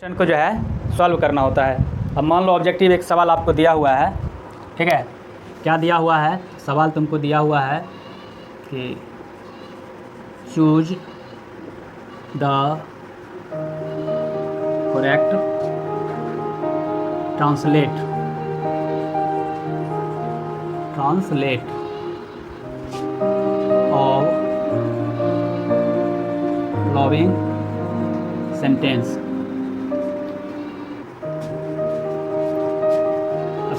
Question को जो है सॉल्व करना होता है। अब मान लो ऑब्जेक्टिव एक सवाल आपको दिया हुआ है, ठीक है। क्या दिया हुआ है? सवाल तुमको दिया हुआ है कि choose the correct translate of following sentence.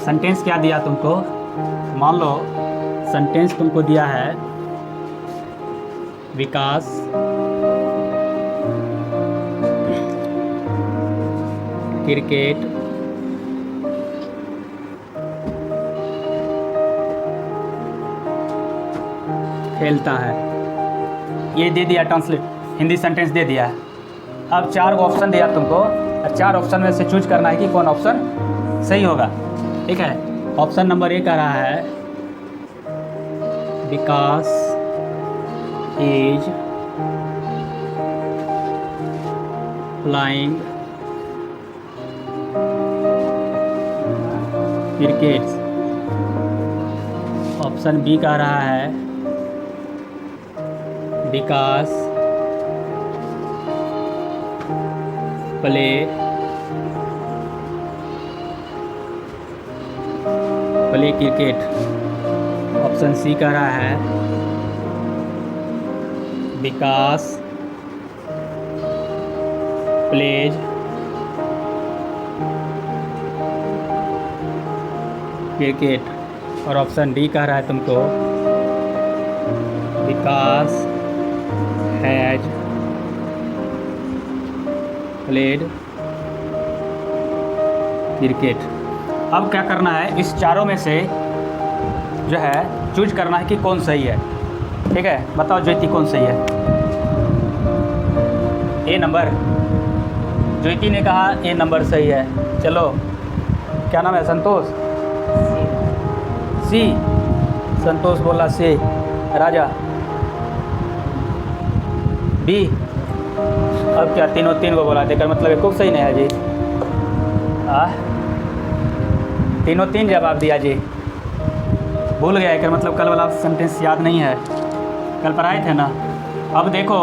Sentence क्या दिया तुमको? मान लो सेंटेंस तुमको दिया है विकास क्रिकेट खेलता है, ये दे दिया ट्रांसलेट, हिंदी सेंटेंस दे दिया है। अब 4 ऑप्शन दिया तुमको और 4 ऑप्शन में से चूज करना है कि कौन ऑप्शन सही होगा, ठीक है। ऑप्शन नंबर 1 आ रहा है Vikas is playing cricket. Option B का रहा है Vikas play cricket. Option C का रहा है विकास प्लेज क्रिकेट। और ऑप्शन डी कह रहा है तुमको विकास हैज प्लेड क्रिकेट। अब क्या करना है, इस चारों में से जो है चूज करना है कि कौन सही है, ठीक है। बताओ ज्योति कौन सही है? ए नंबर, ज्योति ने कहा ए नंबर सही है। चलो, क्या नाम है? संतोष। सी, संतोष बोला सी। राजा बी। अब क्या तीनों 3 को बोला देकर मतलब एक को सही नहीं है जी। तीनों 3 जवाब दिया जी। भूल गया कर मतलब कल वाला सेंटेंस याद नहीं है, कल पढ़ाए थे ना। अब देखो,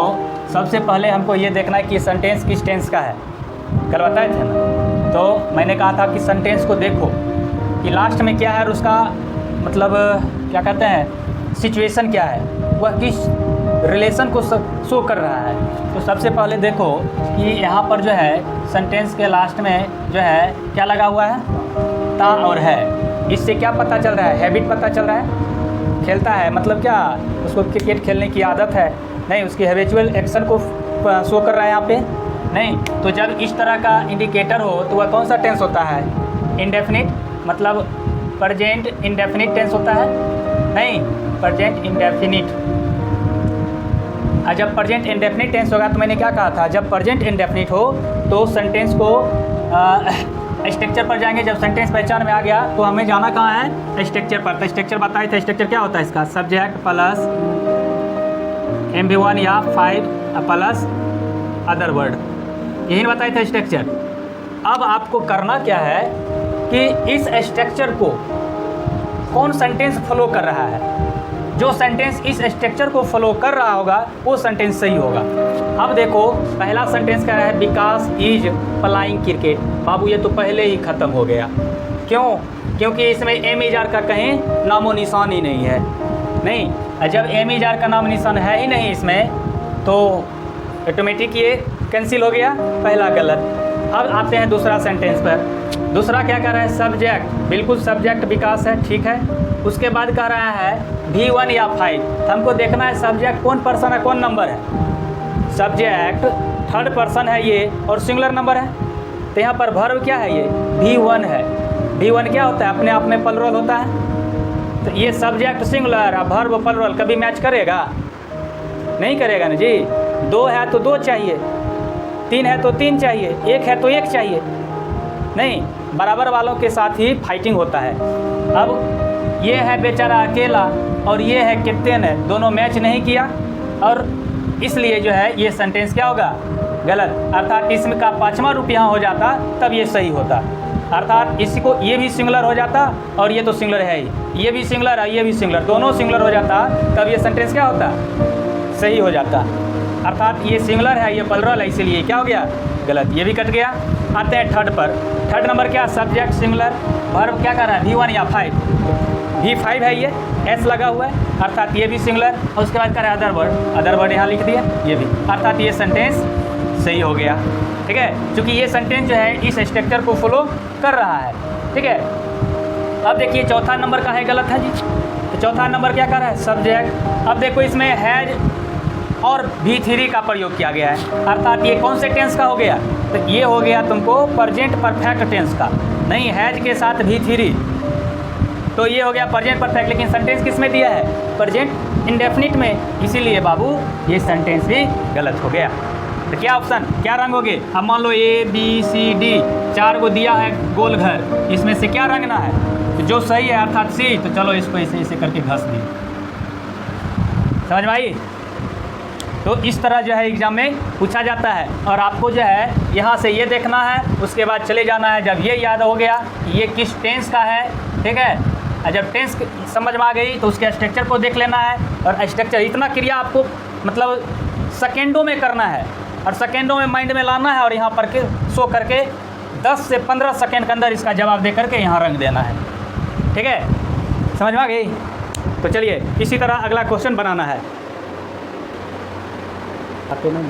सबसे पहले हमको ये देखना है कि सेंटेंस किस टेंस का है, कल बताए थे ना। तो मैंने कहा था कि सेंटेंस को देखो कि लास्ट में क्या है और उसका मतलब क्या कहते हैं, सिचुएशन क्या है, वह किस रिलेशन को शो कर रहा है। तो सबसे पहले देखो कि यहाँ पर जो है सेंटेंस के लास्ट में जो है क्या लगा हुआ है, ता और है। इससे क्या पता चल रहा है? हैबिट पता चल रहा है। खेलता है मतलब क्या, उसको क्रिकेट खेलने की आदत है? नहीं, उसकी हैबिचुअल एक्शन को शो कर रहा है यहाँ पे। नहीं, तो जब इस तरह का इंडिकेटर हो तो वह कौन सा टेंस होता है? इंडेफिनिट, मतलब प्रेजेंट इंडेफिनिट टेंस होता है। नहीं, प्रेजेंट इंडेफिनिट। जब प्रेजेंट इंडेफिनिट टेंस होगा तो मैंने क्या कहा था, जब प्रेजेंट इंडेफिनिट हो तो सेंटेंस को स्ट्रक्चर पर जाएंगे। जब सेंटेंस पहचान में आ गया तो हमें जाना कहाँ है? स्ट्रक्चर पर। तो स्ट्रक्चर बताए थे, स्ट्रक्चर क्या होता है इसका? सब्जेक्ट प्लस MV1 या 5 प्लस अदर वर्ड, यही बताए थे स्ट्रक्चर। अब आपको करना क्या है कि इस स्ट्रक्चर को कौन सेंटेंस फॉलो कर रहा है। जो सेंटेंस इस स्ट्रक्चर को फॉलो कर रहा होगा वो सेंटेंस सही होगा। अब देखो, पहला सेंटेंस क्या है? Vikas is playing cricket. बाबू ये तो पहले ही ख़त्म हो गया। क्यों? क्योंकि इसमें एम इजार का कहीं नामो निशान ही नहीं है। नहीं, जब एम इजार का नाम निशान है ही नहीं इसमें तो ऑटोमेटिक ये कैंसिल हो गया, पहला गलत। अब आते हैं दूसरा सेंटेंस पर। दूसरा क्या कर रहा है? सब्जेक्ट, बिल्कुल सब्जेक्ट विकास है, ठीक है। उसके बाद कह रहा है V1 या 5। हमको देखना है सब्जेक्ट कौन पर्सन है, कौन नंबर है। सब्जेक्ट 3rd पर्सन है ये और सिंगुलर नंबर है। तो यहाँ पर वर्ब क्या है? ये V1 है। V1 क्या होता है? अपने आप में प्लुरल होता है। तो ये सब्जेक्ट सिंगुलर और वर्ब प्लुरल कभी मैच करेगा? नहीं करेगा ना जी। 2 है तो 2 चाहिए, 3 है तो 3 चाहिए, 1 है तो 1 चाहिए। नहीं, बराबर वालों के साथ ही फाइटिंग होता है। अब ये है बेचारा अकेला और ये है कैप्टन है, दोनों मैच नहीं किया और इसलिए जो है ये सेंटेंस क्या होगा? गलत। अर्थात इसमें का 5वां रूप यहाँ हो जाता तब ये सही होता। अर्थात इसको ये भी सिंगुलर हो जाता और ये तो सिंगुलर है ही, ये भी सिंगुलर है, ये भी सिंगुलर, दोनों सिंगुलर हो जाता तब ये सेंटेंस क्या होता, सही हो जाता। अर्थात ये सिंगुलर है, ये प्लुरल है, इसीलिए क्या हो गया, गलत। ये भी कट गया। आते हैं थर्ड पर। थर्ड नंबर क्या, सब्जेक्ट सिंगुलर, वर्ब क्या कर रहा है, V1 या 5, V5 है, ये S लगा हुआ है, अर्थात ये भी सिंगुलर। और उसके बाद कर रहा है अदर वर्ड यहाँ लिख दिया, ये भी, अर्थात ये सेंटेंस सही हो गया। ठीक है, क्योंकि ये सेंटेंस जो है इस स्ट्रक्चर को फॉलो कर रहा है। ठीक है, अब देखिए चौथा नंबर का है गलत है जी। तो चौथा नंबर क्या कर रहा है, सब्जेक्ट। अब देखो इसमें हैज और V3 का प्रयोग किया गया है, अर्थात ये कौन से टेंस का हो गया, तो ये हो गया तुमको प्रेजेंट परफेक्ट टेंस का। नहीं, हैज के साथ V3 तो ये हो गया प्रेजेंट परफेक्ट, लेकिन सेंटेंस किस में दिया है, प्रेजेंट इंडेफिनिट में, इसीलिए बाबू ये सेंटेंस भी गलत हो गया। तो क्या ऑप्शन, क्या रंग होगे, अब मान लो ABCD 4 को दिया है गोल घर, इसमें से क्या रंगना है, तो जो सही है अर्थात C, तो चलो इसको ऐसे ऐसे करके घस दिए। समझ में आई। तो इस तरह जो है एग्ज़ाम में पूछा जाता है, और आपको जो है यहाँ से ये देखना है, उसके बाद चले जाना है। जब ये याद हो गया कि ये किस टेंस का है, ठीक है, और जब टेंस समझ में आ गई तो उसके स्ट्रक्चर को देख लेना है। और स्ट्रक्चर इतना क्रिया आपको मतलब सेकेंडों में करना है, और सेकेंडों में माइंड में लाना है, और यहाँ पर के शो करके 10 से 15 सेकेंड के अंदर इसका जवाब दे करके यहाँ रंग देना है। ठीक है, समझ में आ गई। तो चलिए इसी तरह अगला क्वेश्चन बनाना है। आपको नहीं